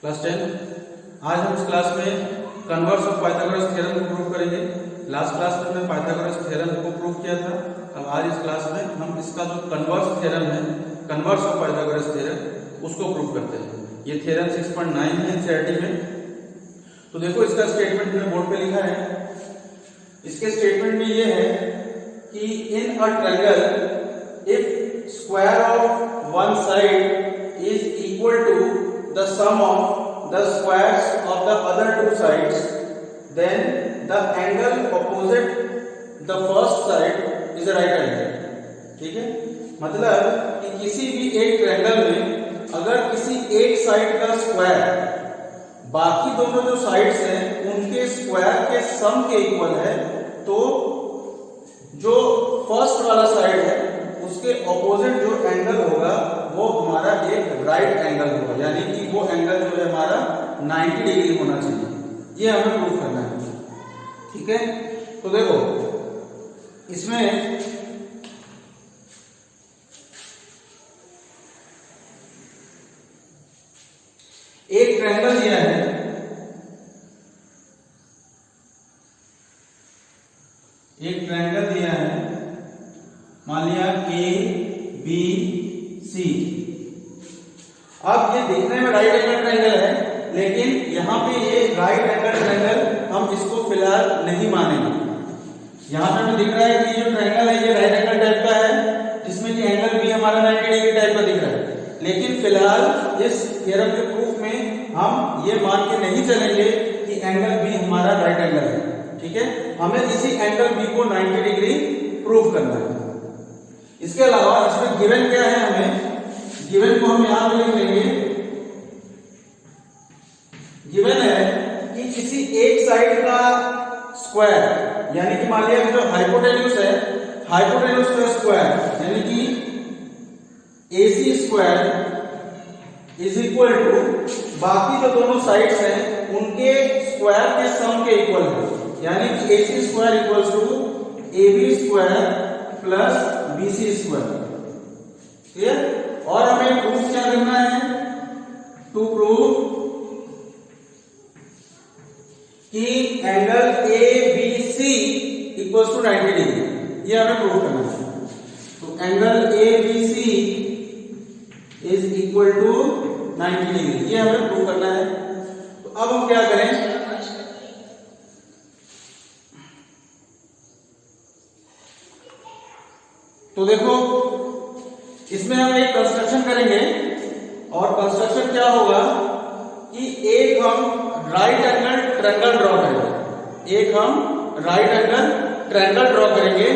Class 10। आज हम इस क्लास में कन्वर्स ऑफ पाइथागोरस थ्योरम को प्रूव करेंगे। लास्ट क्लास में हमने पाइथागोरस थ्योरम को प्रूव किया था। अब आज इस क्लास में हम इसका जो कन्वर्स थ्योरम है, कन्वर्स ऑफ पाइथागोरस थ्योरम, उसको प्रूव करते हैं। ये थ्योरम 6.9 है एनसीईआरटी में। तो देखो इसका स्टेटमेंट मैंने बोर्ड पे लिखा है। इसके स्टेटमेंट में ये है कि in a triangle if square of one side is equal to the sum of the squares of the other two sides, then the angle opposite the first side is a right angle. ठीक है, मतलब कि किसी भी एक triangle में अगर किसी एक साइड का स्क्वायर बाकी दोनों जो साइड्स हैं उनके स्क्वायर के सम के इक्वल है, तो जो फर्स्ट वाला साइड है उसके ऑपोजिट जो एंगल होगा वो हमारा एक राइट एंगल होगा, यानी कि वो एंगल जो है हमारा 90 डिग्री होना चाहिए। ये हमें प्रूफ करना है। ठीक है, तो देखो इसमें एक ट्रायंगल दिया है, एक ट्रायंगल दिया है, मान लिया ए बी सी। अब ये देखने में राइट एंगल ट्रायंगल है, लेकिन यहां पे ये राइट एंगल ट्रायंगल हम इसको फिलहाल नहीं मानेंगे। यहां पे हमें दिख रहा है कि ये जो ट्रायंगल है ये राइट एंगल टाइप का है, जिसमें कि एंगल भी हमारा 90 डिग्री टाइप का दिख रहा है। लेकिन फिलहाल इस थ्योरम के प्रूफ में हम ये मान के नहीं चलेंगे कि एंगल बी हमारा राइट एंगल है। ठीक है, हमें इसी एंगल बी को 90 डिग्री प्रूफ करना है। इसके अलावा इसमें गिवन क्या है, हमें गिवन को हम यहां पे लिख लेंगे। गिवन है कि किसी एक साइड का स्क्वायर, यानी कि मान लिया कि जो हाइपोटेन्यूज है, हाइपोटेन्यूज का स्क्वायर यानी कि AC square is equal to बाकी जो दोनों साइड्स हैं उनके स्क्वायर के सम के इक्वल है, यानी कि AC square equals to AB square plus BC square. Clear? और हमें प्रूफ क्या करना है? टू प्रूव कि angle ABC equals to 90 degree, ये हमें प्रूव करना है। तो angle ABC is equal to 90 degree, ये हमें प्रूव करना है। तो अब हम क्या करें? तो देखो इसमें हम एक कंस्ट्रक्शन करेंगे, और कंस्ट्रक्शन क्या होगा कि एक हम राइट एंगल ट्रायंगल ड्रॉ करेंगे, एक हम राइट एंगल ट्रायंगल ड्रॉ करेंगे।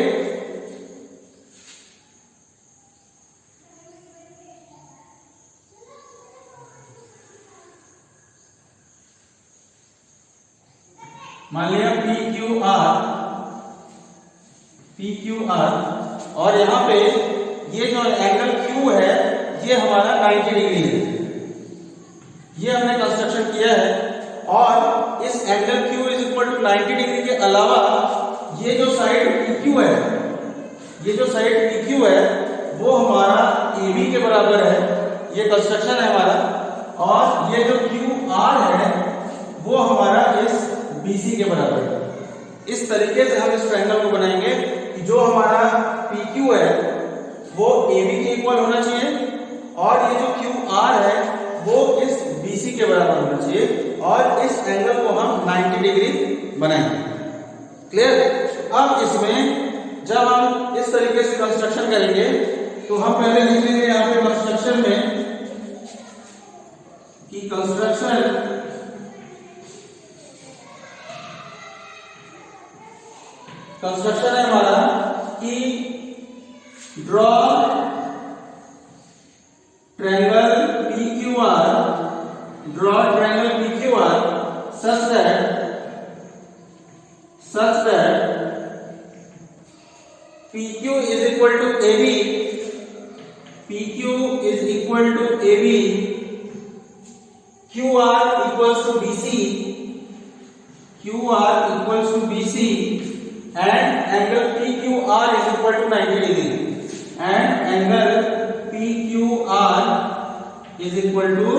मान लिया PQR, और यहां पे ये जो एंगल Q है ये हमारा 90 डिग्री है। ये हमने कंस्ट्रक्शन किया है, और इस angle Q is equal to 90 degree के अलावा ये जो साइड PQ है, ये जो साइड PQ है वो हमारा AB के बराबर है। ये कंस्ट्रक्शन है हमारा, और ये जो QR है वो हमारा इस BC के बराबर है। इस तरीके से हम इस ट्रायंगल को बनाएंगे कि जो हमारा PQ है वो AB के इक्वल होना चाहिए, और ये जो QR है वो इस BC के बराबर होना चाहिए, और इस एंगल को हम 90 डिग्री बनाएंगे। क्लियर? अब इसमें जब हम इस तरीके से कंस्ट्रक्शन करेंगे तो हम पहले लिख लेंगे यहां पे कंस्ट्रक्शन में कि कंस्ट्रक्शन है हमारा कि draw triangle PQR, draw triangle PQR such that PQ is equal to AB, PQ is equal to AB, QR equals to BC, QR equals to BC, and angle PQR is equal to 90 degree, and angle PQR is equal to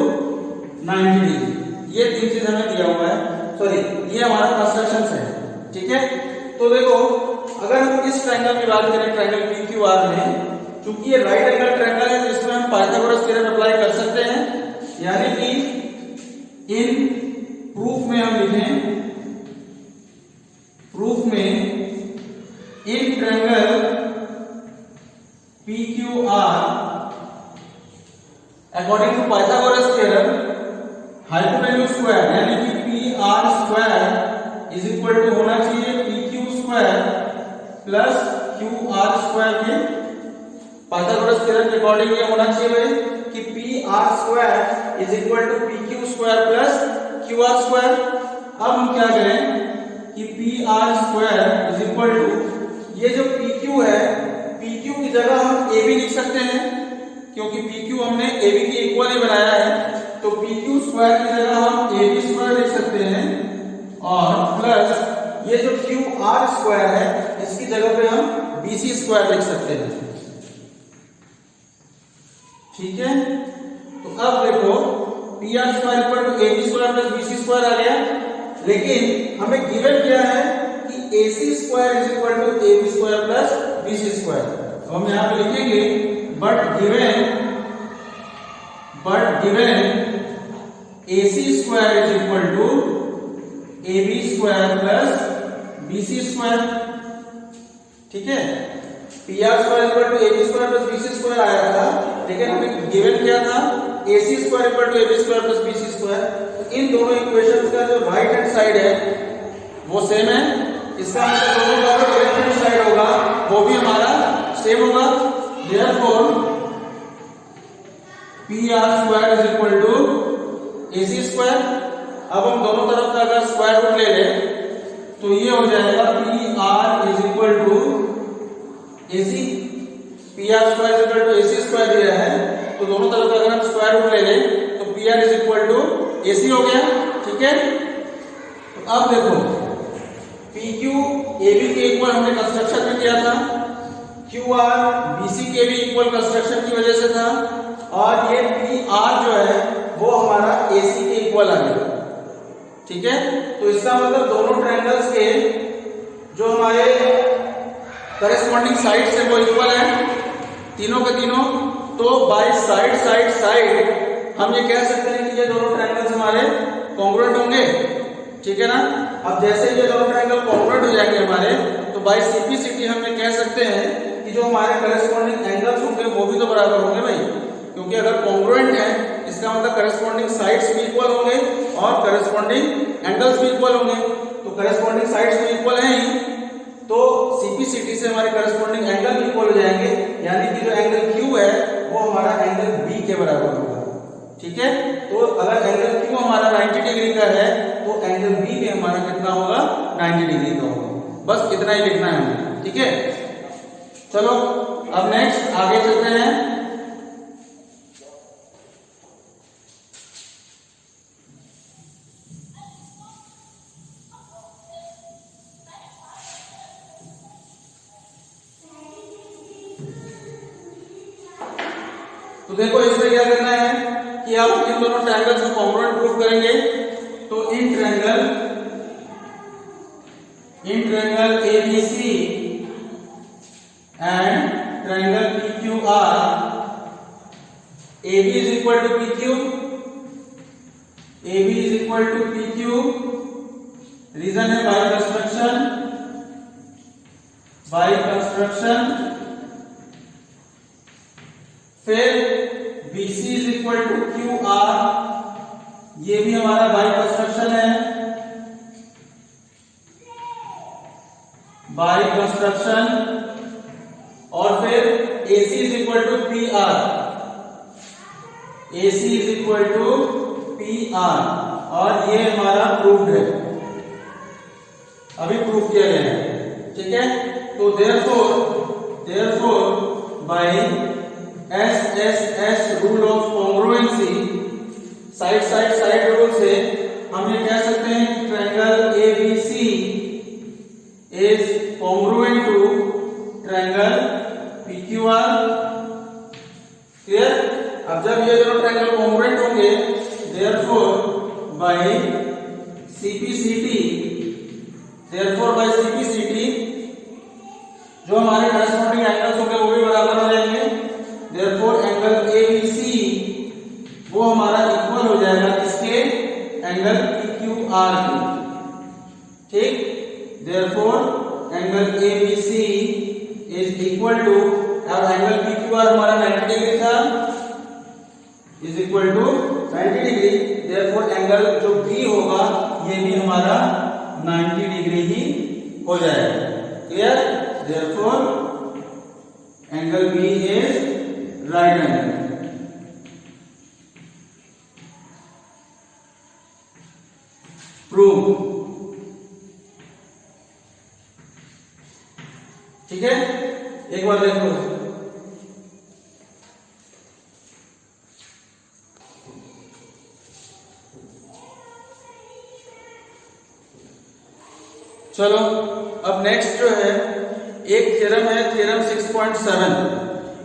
90 degree. ये 3 चीज हमें दिया हुआ है, sorry ये हमारा construction है, ठीक है। तो देखो अगर हम इस ट्रायंगल की बात करें, ट्रायंगल PQR में, चूंकि ये राइट एंगल ट्रायंगल है तो इसमें हम पाइथागोरस थ्योरम अप्लाई कर सकते हैं, यानी कि इन प्रूफ में हम लिखें, प्रूफ में in triangle PQR according to Pythagoras theorem hypotenuse square यानी कि PR square is equal to होना चाहिए PQ square plus QR square के। पाइथागोरस थ्योरम के अकॉर्डिंग ये होना चाहिए भाई कि PR square is equal to PQ square plus QR square. अब हम क्या करें कि PR square is equal to ये जो PQ है, PQ की जगह हम AB लिख सकते हैं क्योंकि PQ हमने AB की इक्वल ही बनाया है, तो PQ स्क्वायर की जगह हम AB स्क्वायर लिख सकते हैं और प्लस ये जो QR स्क्वायर है इसकी जगह पे हम BC स्क्वायर लिख सकते हैं, ठीक है। तो अब देखो PR square equal to AB square plus BC square आ गया, लेकिन हमें गिवन क्या है कि AC square is equal to AB square plus BC square. तो हम यहां पे लिखेंगे but given AC square is equal to AB square plus BC square, ठीक है। PR square equal to AB square plus BC square आया था, लेकिन हमें गिवन क्या था AC square equal to AB square plus BC square. तो इन दोनों इक्वेशंस का जो राइट हैंड साइड है वो सेम है, इसका मतलब दोनों का जो लेफ्ट हैंड साइड होगा वो भी हमारा सेम होगा। Therefore PR square is equal to AC square. अब हम दोनों तरफ का अगर स्क्वायर रूट ले लें तो ये हो जाएगा PR is equal to AC। PR square is equal to AC square दिया है, तो दोनों तरफ का अगर हम स्क्वायर रूट ले लें तो PR is equal to AC हो गया, ठीक है। तो अब देखो PQ AB के इक्वल हमने कंस्ट्रक्शन में किया था, QR BC के भी इक्वल कंस्ट्रक्शन की वजह से था, और ये PR जो है वो हमारा AC के इक्वल आ गया, ठीक है। तो इसका मतलब दोनों ट्रायंगल्स के जो हमारे करेस्पॉन्डिंग साइड्स है वो इक्वल है, तीनों के तीनों। तो बाय साइड साइड साइड हम ये कह सकते हैं कि ये दोनों ट्रायंगल्स हमारे कॉन्ग्रुएंट होंगे, ठीक है ना। अब जैसे ये दोनों ट्रायंगल कॉन्ग्रुएंट हो जाएंगे हमारे, तो बाय CP/CT हम ये कह सकते हैं कि जो हमारे करेस्पॉन्डिंग एंगल्स होंगे वो भी तो बराबर होंगे भाई, क्योंकि अगर कॉन्ग्रुएंट है इसका मतलब करेस्पॉन्डिंग साइड्स भी इक्वल होंगे और करेस्पॉन्डिंग एंगल्स भी इक्वल होंगे। तो करेस्पॉन्डिंग साइड्स भी इक्वल हैं ही, तो CP/CT से हमारे करेस्पॉन्डिंग एंगल भी इक्वल हो जाएंगे, यानी कि जो एंगल Q है वो हमारा एंगल B के बराबर होगा, ठीक है। तो अगर एंगल Q हमारा 90 डिग्री का है तो एंगल B भी हमारा कितना होगा, 90 डिग्री का होगा। बस इतना ही लिखना है हमें, ठीक है। चलो अब नेक्स्ट आगे चलते हैं। तो देखो इसमें क्या करना है कि आप इन दोनों ट्रायंगल्स को कॉन्ग्रुएंट प्रूफ करेंगे। तो in triangle ABC and triangle PQR, AB is equal to PQ, AB is equal to PQ, reason है बाय कंस्ट्रक्शन। फिर BC is equal to QR, ये भी हमारा बाय कंस्ट्रक्शन है, बाय कंस्ट्रक्शन। और फिर AC is equal to PR, AC is equal to PR, और ये हमारा प्रूफ्ड है, अभी प्रूफ किया गया है, ठीक है। तो therefore by SSS rule of congruency, side rule से हम ये कह सकते हैं कि triangle ABC is congruent to triangle PQR, clear. अब जब ये दोनों ट्रायंगल कॉन्ग्रुएंट होंगे, therefore by CPCT, therefore by CPCT जो हमारे करस्पॉन्डिंग एंगल्स होंगे वो भी बराबर हो जाएंगे। therefore एंगल ABC वो हमारा इक्वल हो जाएगा इसके एंगल PQR के, ठीक। therefore angle ABC is equal to, अब एंगल PQR हमारा 90 डिग्री था, is equal to 90 degree. therefore angle जो B होगा ये भी हमारा 90 डिग्री ही हो जाएगा। Clear? therefore angle B is right angle. Prove. ठीक है, एक बार देखो। चलो अब नेक्स्ट जो है एक थ्योरम है, थ्योरम 6.7,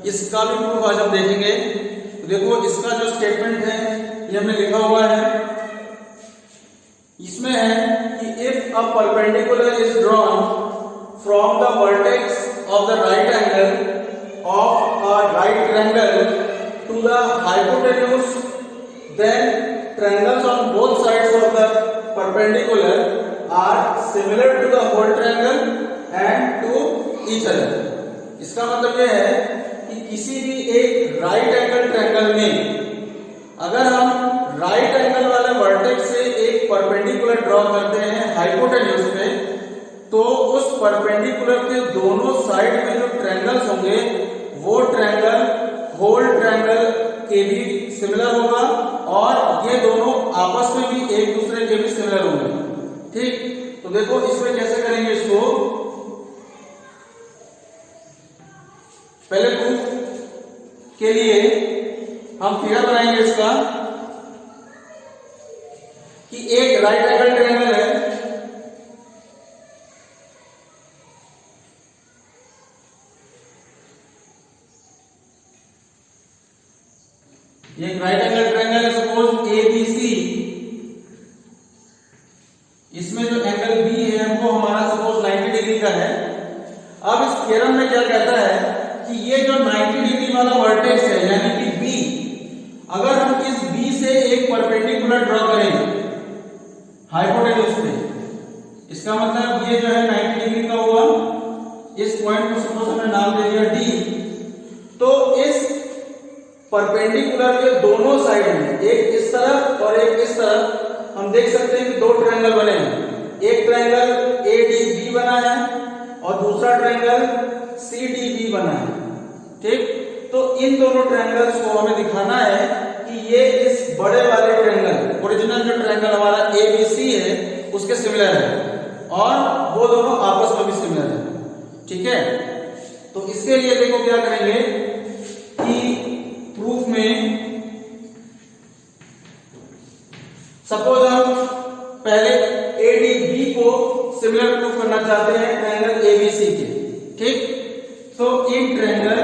इसका भी प्रूफ आज हम देखेंगे। तो देखो इसका जो स्टेटमेंट है ये हमने लिखा हुआ है, इसमें है कि if a perpendicular is drawn from the vertex of the right angle of a right triangle to the hypotenuse, then triangles on both sides of the perpendicular are similar to the whole triangle and to each other। इसका मतलब यह है कि किसी भी एक right angle triangle में अगर हम राइट एंगल वाले वर्टेक्स से एक परपेंडिकुलर ड्रॉ करते हैं हाइपोटेन्यूज पे, तो उस परपेंडिकुलर के दोनों साइड में जो ट्रायंगल्स होंगे वो ट्रायंगल होल ट्रायंगल के भी सिमिलर होगा और ये दोनों आपस में भी एक दूसरे के भी सिमिलर होंगे, ठीक। तो देखो इसमें कैसे करेंगे इसको, पहले प्रूफ के लिए हम फिगर बनाएंगे इसका कि एक राइट एंगल ट्रायंगल है, एक राइट एंगल ट्रायंगल है सपोज ABC, इसमें जो एंगल B है वो हमारा सपोज 90 डिग्री का है। अब इस थ्योरम में क्या कहता है कि ये जो 90 डिग्री वाला वर्टेक्स है यानी कि B, अगर हम इस B से एक परपेंडिकुलर ड्रॉ करें हाइपोटेन्यूज पे, इसका मतलब ये जो है 90 डिग्री का हुआ, इस पॉइंट को सपोज हमने नाम दे दिया D, तो इस परपेंडिकुलर के दोनों साइड में एक इस तरफ और एक इस तरफ हम देख सकते हैं कि दो ट्रायंगल बने हैं। एक ट्रायंगल ADB बना है और दूसरा ट्रायंगल CDB बना है, ठीक। तो इन दोनों ट्रायंगल्स को हमें दिखाना है कि ये इस बड़े वाले ट्रायंगल, ओरिजिनल जो ट्रायंगल हमारा ABC है उसके सिमिलर है और वो दोनों आपस में भी सिमिलर है, ठीक है। तो इसके लिए देखो क्या करेंगे कि प्रूफ में सपोज हम पहले ADB को सिमिलर प्रूफ करना चाहते हैं ट्रायंगल ABC के, ठीक। तो in triangle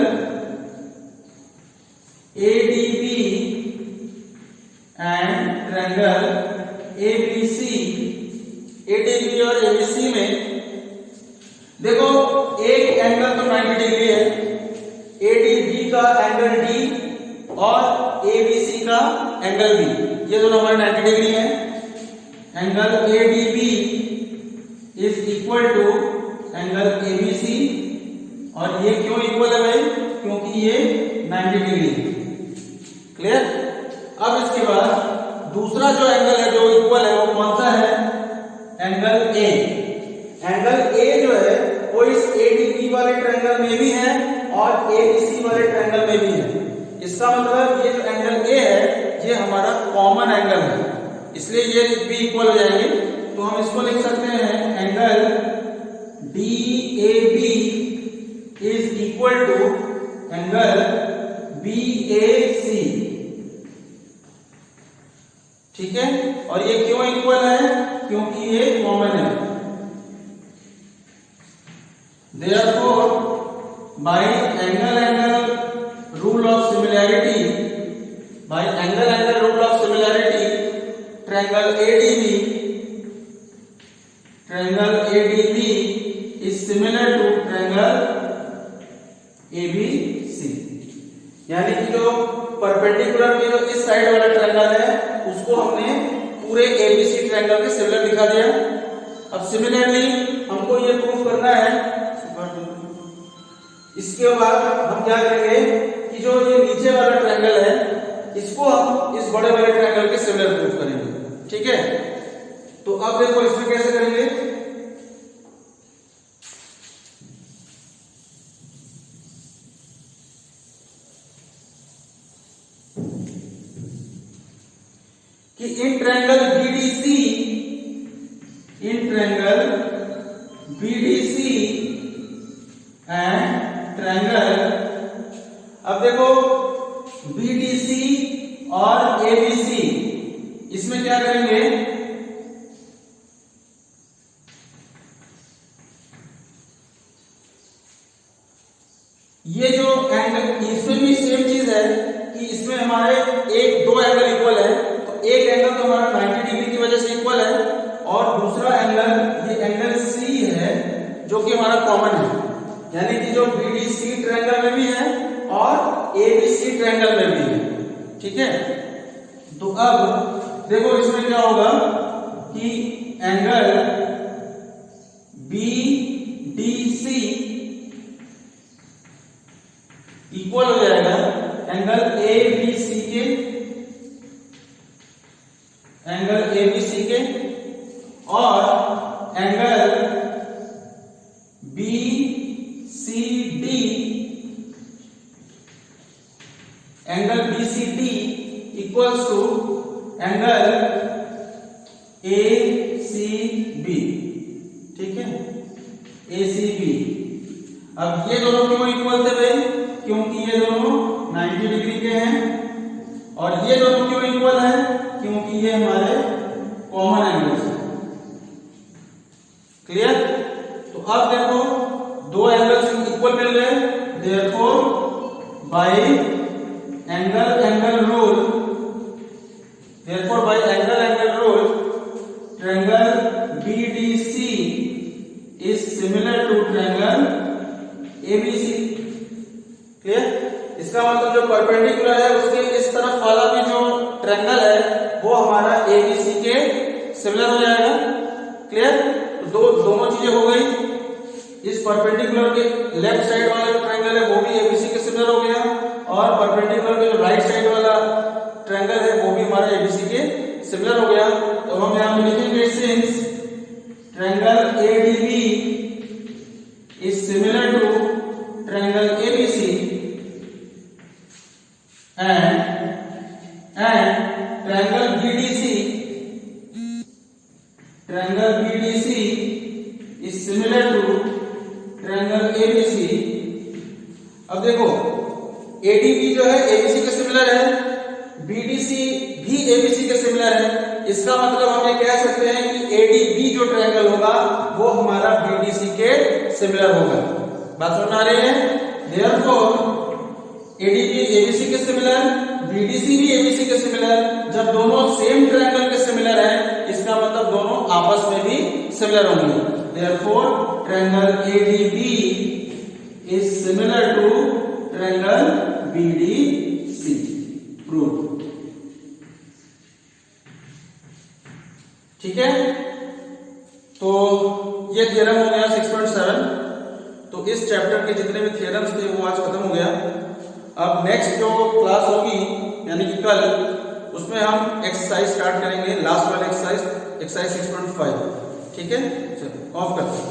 ADB and triangle ABC, ADB और ABC में देखो एक एंगल तो 90 डिग्री है, ADB का एंगल D और ABC का एंगल B, ये दोनों हमारे 90 डिग्री है। Angle ADB is equal to angle ABC, और ये क्यों इक्वल है भाई, क्योंकि ये 90 डिग्री है। क्लियर? अब इसके बाद दूसरा जो एंगल है जो इक्वल है वो कौन सा है, एंगल A। एंगल A जो है वो इस ADB वाले ट्रायंगल में भी है और ABC वाले ट्रायंगल में भी है। इसका मतलब ये जो एंगल A है ये हमारा कॉमन एंगल है, इसलिए ये भी इक्वल हो जाएंगे। तो हम इसको लिख सकते हैं angle DAB is equal to angle BAC, ठीक है। और ये क्यों इक्वल है, क्योंकि ये कॉमन है। Therefore, by angle rule of similarity, by angle rule of similarity, triangle ADB is similar to triangle ABC। यानी कि जो परपेंडिकुलर के जो इस साइड वाला ट्रायंगल है उसको हमने पूरे ABC ट्रायंगल के सिमिलर दिखा दिया। अब सिमिलरली हमको ये प्रूव करना है, इसके बाद हम क्या करेंगे कि जो ये नीचे वाला ट्रायंगल है इसको हम इस बड़े वाले ट्रायंगल के सिमिलर प्रूव करेंगे। ठीक है, तो अब देखो इसमें कैसे करेंगे। कि in triangle BDC and triangle, अब देखो BDC और ABC इसमें क्या करेंगे, ये जो एंगल इसमें भी सेम चीज है कि इसमें हमारे दो एंगल इक्वल है, तो एक एंगल तो हमारा 90 डिग्री की वजह से इक्वल है और दूसरा एंगल ये एंगल C है जो कि हमारा कॉमन है, यानी कि जो BDC ट्रायंगल में भी है और ABC ट्रायंगल में भी है। ठीक है, तो अब देखो इसमें क्या होगा कि एंगल BDC इक्वल हो जाएगा एंगल ABC के और angle BCD equals to angle ACB। ठीक है, ACB। अब ये दोनों क्यों इक्वल थे भाई, क्योंकि ये दोनों 90 डिग्री के हैं और ये दोनों क्यों इक्वल है, क्योंकि ये हमारे कॉमन एंगल्स हैं। क्लियर, तो अब देखो दो एंगल्स इक्वल मिल गए, therefore by angle rule triangle BDC is similar to triangle ABC। Clear, इसका मतलब जो परपेंडिकुलर है उसके इस तरफ वाला भी जो ट्रायंगल है वो हमारा ABC के सिमिलर हो जाएगा। क्लियर, तो दोनों चीजें हो गई, इस परपेंडिकुलर के लेफ्ट साइड वाला जो ट्रायंगल है वो भी ABC के सिमिलर हो गया और परपेंडिकुलर के जो राइट साइड वाला ट्रायंगल है वो भी हमारा ABC के सिमिलर हो गया। तो हम यहां पे लिखेंगे since triangle ADB is similar to triangle ABC and triangle BDC is similar to triangle ABC। अब देखो ADB जो है ABC के सिमिलर है, BDC भी ABC के सिमिलर है, इसका मतलब हम ये कह सकते हैं कि ADB जो ट्रायंगल होगा वो हमारा BDC के सिमिलर होगा। बात समझ आ रही है, देयरफॉर ADB ABC के सिमिलर, BDC भी ABC के सिमिलर। जब दोनों सेम ट्रायंगल के सिमिलर हैं इसका मतलब दोनों आपस में भी सिमिलर होंगे, therefore triangle ADB is similar to triangle BDC। Prove. ठीक है, तो ये थ्योरम हो गया 6.7। तो इस चैप्टर के जितने भी थ्योरम्स थे वो आज खत्म हो गया। अब नेक्स्ट जो क्लास होगी यानी कि कल, उसमें हम एक्सरसाइज स्टार्ट करेंगे, लास्ट वाला एक्सरसाइज 6.5। ठीक है, चलो ऑफ करते हैं।